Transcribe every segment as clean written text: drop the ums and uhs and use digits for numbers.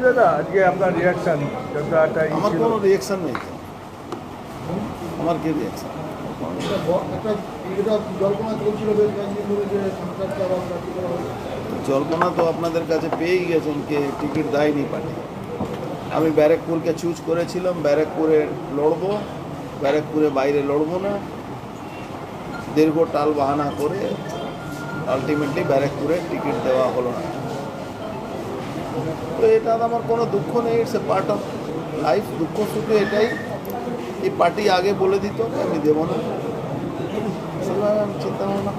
দাদা আজকে আপনার রিয়াকশন আমার কোনো রিয়াকশন নেই। আমার কি রিয়াকশন? জল্পনা তো আপনাদের কাছে পেয়েই গেছেন কে টিকিট দেয়নি পার্টি। আমি ব্যারাকপুরকে চুজ করেছিলাম, ব্যারাকপুরে লড়বো, ব্যারাকপুরে বাইরে লড়বো না। দীর্ঘ টাল বাহানা করে আলটিমেটলি ব্যারাকপুরে টিকিট দেওয়া হলো না। তো এটা আমার কোনো দুঃখ নেই, it's a part of life. দুঃখ শুধু এটাই, এই পার্টি আগে বলে দিত আমি দেবো না, সেভাবে আমি চিন্তা ভাবনা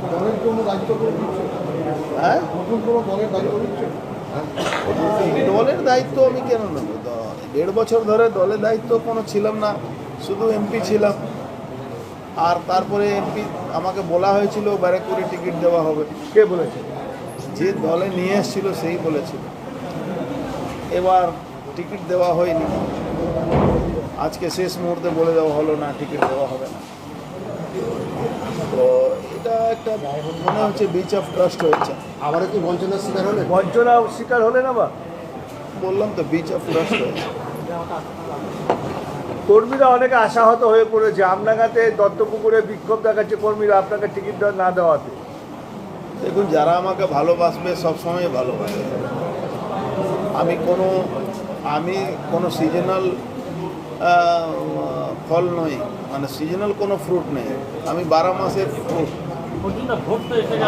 হ্যাঁ দলের দায়িত্ব আমি কেন নেব? 1.5 বছর ধরে দলের দায়িত্ব কোনো ছিলাম না, শুধু এমপি ছিলাম। আর তারপরে এমপি আমাকে বলা হয়েছিল ব্যারাকপুরে টিকিট দেওয়া হবে। কে বলেছে? যে দলে নিয়ে এসেছিল সেই বলেছিল। এবার টিকিট দেওয়া হয়নি, আজকে শেষ মুহূর্তে বলে দেওয়া হলো না টিকিট দেওয়া হবে না। তো এটা একটা মনে হচ্ছে বিচ অফ ট্রাস্ট হয়েছে। আবারও কি বঞ্চনার শিকার হলে? বঞ্চনার শিকার হলে না বা বললাম তো বিচ অফ ট্রাস্ট হয়েছে। কর্মীরা অনেকে আশাহত হয়ে পড়েছে, আমনাগাতে দত্তপুকুরে বিক্ষোভ দেখাচ্ছে কর্মীরা আপনাকে টিকিট না দেওয়াতে। দেখুন, যারা আমাকে ভালোবাসবে সবসময় ভালোবাসবে। আমি কোনো সিজনাল ফল নই, মানে সিজনাল কোনো ফ্রুট নেই। আমি 12 মাসের ফ্রুট।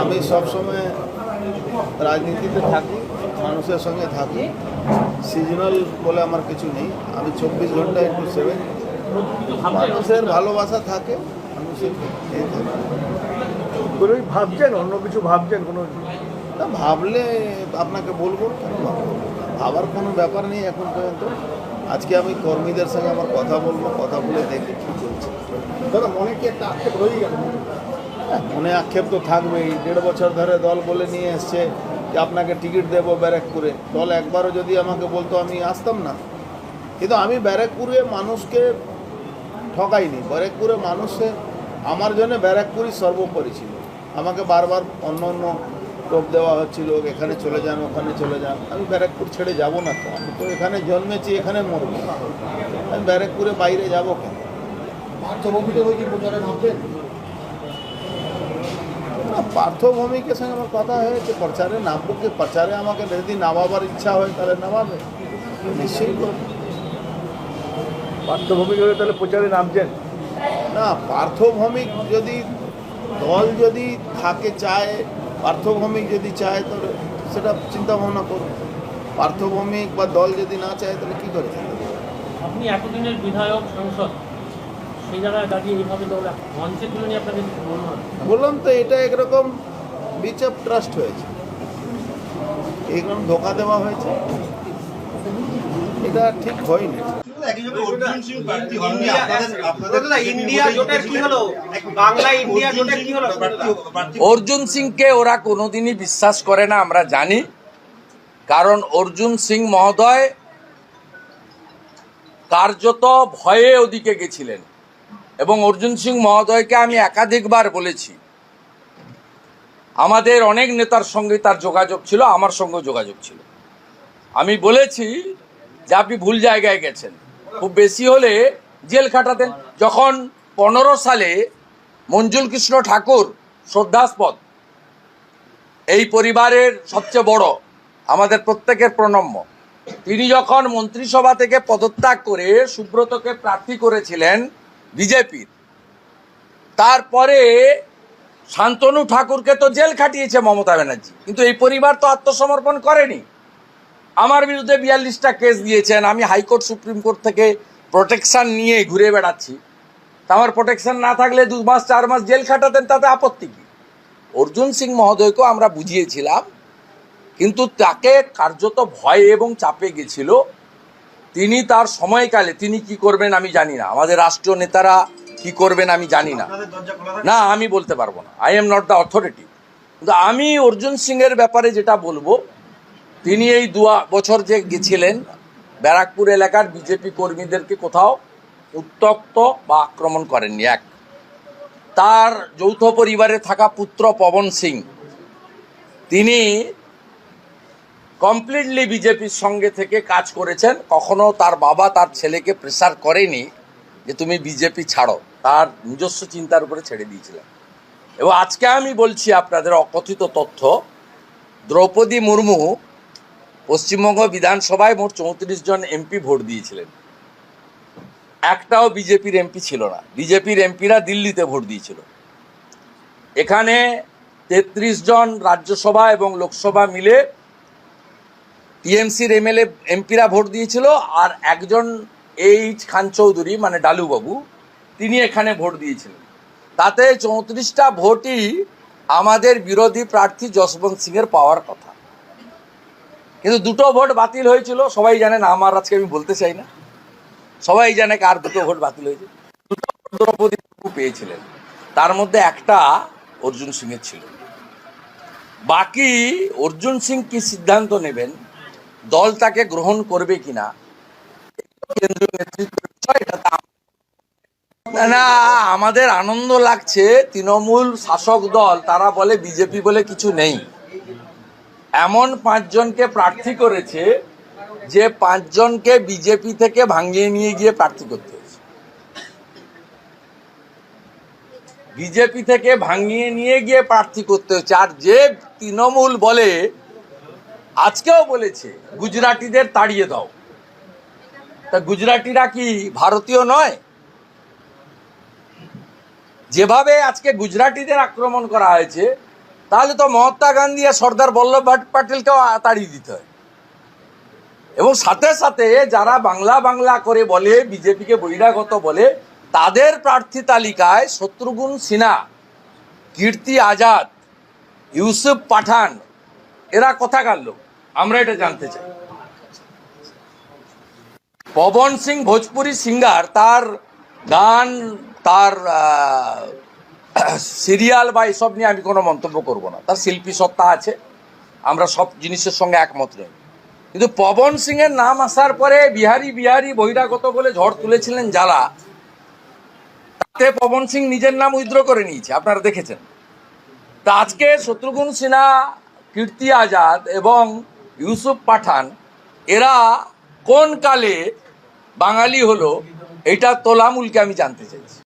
আমি সবসময় রাজনীতিতে থাকি, মানুষের সঙ্গে থাকি। সিজনাল বলে আমার কিছু নেই। আমি 24 ঘন্টা একটু 7। মানুষের ভালোবাসা থাকে, মানুষের কোনো ভাবছেন, অন্য কিছু ভাবছেন? কোনো না ভাবলে আপনাকে বলবো, কেন ভাববো? ভাবার কোনো ব্যাপার নেই এখন পর্যন্ত। আজকে আমি কর্মীদের সঙ্গে আমার কথা বলবো, কথা বলে দেখি কী চলছে। দাদা মনে কি একটা আক্ষেপ রয়ে গেল? মনে আক্ষেপ তো থাকবেই। 1.5 বছর ধরে দল বলে নিয়ে এসছে যে আপনাকে টিকিট দেবো ব্যারাকপুরে। দল একবারও যদি আমাকে বলতো আমি আসতাম না। কিন্তু আমি ব্যারাকপুরে মানুষকে ঠকাইনি। ব্যারাকপুরে মানুষের আমার জন্য ব্যারাকপুরই সর্বোপরি ছিল। আমাকে বারবার অন্য টোপ দেওয়া হচ্ছিল, এখানে চলে যান, ওখানে চলে যান। আমি ব্যারাকপুর ছেড়ে যাব না তো। আমি তো এখানে জন্মেছি, এখানে মরব। আমি ব্যারাকপুরে বাইরে যাব কেন? পার্থভূমিতে ওই কি প্রচারে নামবেন? পার্থ ভৌমিকের সঙ্গে আমার কথা হয়েছে, প্রচারে নামবো। কি প্রচারে আমাকে যদি নামাবার ইচ্ছা হয় তাহলে নামাবে, নিশ্চয়ই করবে। পার্থভূমিক হলে তাহলে প্রচারে নামছেন? না, পার্থ ভৌমিক যদি দল যদি থাকে চায়, পার্থ ভৌমিক যদি চায় তাহলে সেটা চিন্তা ভাবনা করবে। পার্থ ভৌমিক বা দল যদি না চায় তাহলে কী করে? আপনি এতদিনের বিধায়ক সাংসদ, সেই জায়গায় দাঁড়িয়ে এইভাবে দৌড়া মঞ্চে তুলে নিয়ে আপনাকে মনে হয়? বললাম তো এটা একরকম বিচ অফ ট্রাস্ট হয়েছে, এরকম ধোকা দেওয়া হয়েছে, এটা ঠিক হয়নি। অর্জুন সিংকে ওরা কোনোদিনই বিশ্বাস করে না, আমরা জানি। কারণ অর্জুন সিং মহোদয় কার্যত ভয়ে ওদিকে গেছিলেন। এবং অর্জুন সিং মহোদয়কে আমি একাধিকবার বলেছি, আমাদের অনেক নেতার সঙ্গে তার যোগাযোগ ছিল, আমার সঙ্গে যোগাযোগ ছিল। আমি বলেছি যে আপনি ভুল জায়গায় গেছেন, খুব বেশি হলে জেল খাটাতেন। যখন 15 সালে মঞ্জুল কৃষ্ণ ঠাকুর শ্রদ্ধাস্পদ, এই পরিবারের সবচেয়ে বড়, আমাদের প্রত্যেকের প্রণম্য, তিনি যখন মন্ত্রিসভা থেকে পদত্যাগ করে সুব্রতকে প্রার্থী করেছিলেন বিজেপির, তারপরে শান্তনু ঠাকুরকে তো জেল খাটিয়েছে মমতা ব্যানার্জি, কিন্তু এই পরিবার তো আত্মসমর্পণ করেনি। আমার বিরুদ্ধে 42টা কেস দিয়েছেন। আমি হাইকোর্ট সুপ্রিম কোর্ট থেকে প্রোটেকশন নিয়ে ঘুরে বেড়াচ্ছি। তা আমার প্রোটেকশন না থাকলে 2 মাস 4 মাস জেল খাটাতেন, তাতে আপত্তি কী? অর্জুন সিং মহোদয়কেও আমরা বুঝিয়েছিলাম, কিন্তু তাকে কার্যত ভয় এবং চাপে গেছিল। তিনি তার সময়কালে তিনি কি করবেন আমি জানি না, আমাদের রাষ্ট্রীয় নেতারা কি করবেন আমি জানি না, না আমি বলতে পারবো না। I am not the authority. কিন্তু আমি অর্জুন সিংয়ের ব্যাপারে যেটা বলবো, তিনি এই 2 বছর যে গেছিলেন ব্যারাকপুর এলাকার বিজেপি কর্মীদেরকে কোথাও উত্ত্যক্ত বা আক্রমণ করেননি। এক, তার যৌথ পরিবারে থাকা পুত্র পবন সিং, তিনি কমপ্লিটলি বিজেপির সঙ্গে থেকে কাজ করেছেন। কখনো তার বাবা তার ছেলেকে প্রেসার করেনি যে তুমি বিজেপি ছাড়ো, তার নিজস্ব চিন্তার উপরে ছেড়ে দিয়েছিলেন। এবং আজকে আমি বলছি আপনাদের অকথিত তথ্য, দ্রৌপদী মুর্মু পশ্চিমবঙ্গ বিধানসভায় মোট 34 জন এমপি ভোট দিয়েছিলেন, একটাও বিজেপির এমপি ছিল না। বিজেপির এমপিরা দিল্লিতে ভোট দিয়েছিল। এখানে 33 জন রাজ্যসভা এবং লোকসভা মিলে টিএমসির এমএলএ এমপিরা ভোট দিয়েছিল, আর একজন এইচ খান চৌধুরী মানে ডালুবাবু তিনি এখানে ভোট দিয়েছিলেন। তাতে 34টা ভোটই আমাদের বিরোধী প্রার্থী যশবন্ত সিংয়ের পাওয়ার কথা, কিন্তু দুটো ভোট বাতিল হয়েছিল। সবাই জানেন, আমার আজকে আমি বলতে চাই না, সবাই জানে কার দুটো ভোট বাতিল হয়েছে। দুটো ভোট দ্রৌপদী মুর্মু পেয়েছিলেন, তার মধ্যে একটা অর্জুন সিংয়ের ছিল। বাকি অর্জুন সিং কি সিদ্ধান্ত নেবেন, দল তাকে গ্রহণ করবে কিনা, কেন্দ্রীয় নেতৃত্বের বিষয়। এটা না, আমাদের আনন্দ লাগছে তৃণমূল শাসক দল তারা বলে বিজেপি বলে কিছু নেই। এমন 5 জনকে প্রার্থী করেছে যে 5 জনকে বিজেপি থেকে ভাঙিয়ে নিয়ে গিয়ে প্রার্থী করতে হয়েছে। বিজেপি থেকে ভাঙিয়ে নিয়ে গিয়ে প্রার্থী করতে হচ্ছে। আর যে তৃণমূল বলে, আজকেও বলেছে গুজরাটিদের তাড়িয়ে দাও, তা গুজরাটিরা কি ভারতীয় নয়? যেভাবে আজকে গুজরাটিদের আক্রমণ করা হয়েছে, তাহলে তো মহাত্মা গান্ধী আর সর্দার বল্লভভাই প্যাটেলকেও তাড়িয়ে দিতে হয়। এবং সাথে সাথে যারা বাংলা বাংলা করে বলে, বিজেপিকে বহিরাগত বলে, তাদের প্রার্থী তালিকায় শত্রুঘ্ন সিনহা, কীর্তি আজাদ, ইউসুফ পাঠান, এরা কোথাকার লোক আমরা এটা জানতে চাই। পবন সিং ভোজপুরি সিঙ্গার, তার গান, তার সিরিয়াল বা এসব নিয়ে আমি কোনো মন্তব্য করব না। তার শিল্পী সত্তা আছে, আমরা সব জিনিসের সঙ্গে একমত নই। কিন্তু পবন সিংয়ের নাম আসার পরে বিহারি বিহারি বহিরাগত বলে ঝড় তুলেছিলেন যারা, তাতে পবন সিং নিজের নাম উইথড্র করে নিয়েছে, আপনারা দেখেছেন। তা আজকে শত্রুঘ্ন সিনহা, কীর্তি আজাদ এবং ইউসুফ পাঠান এরা কোন কালে বাঙালি হলো, এটা তোলামূলকে আমি জানতে চাই।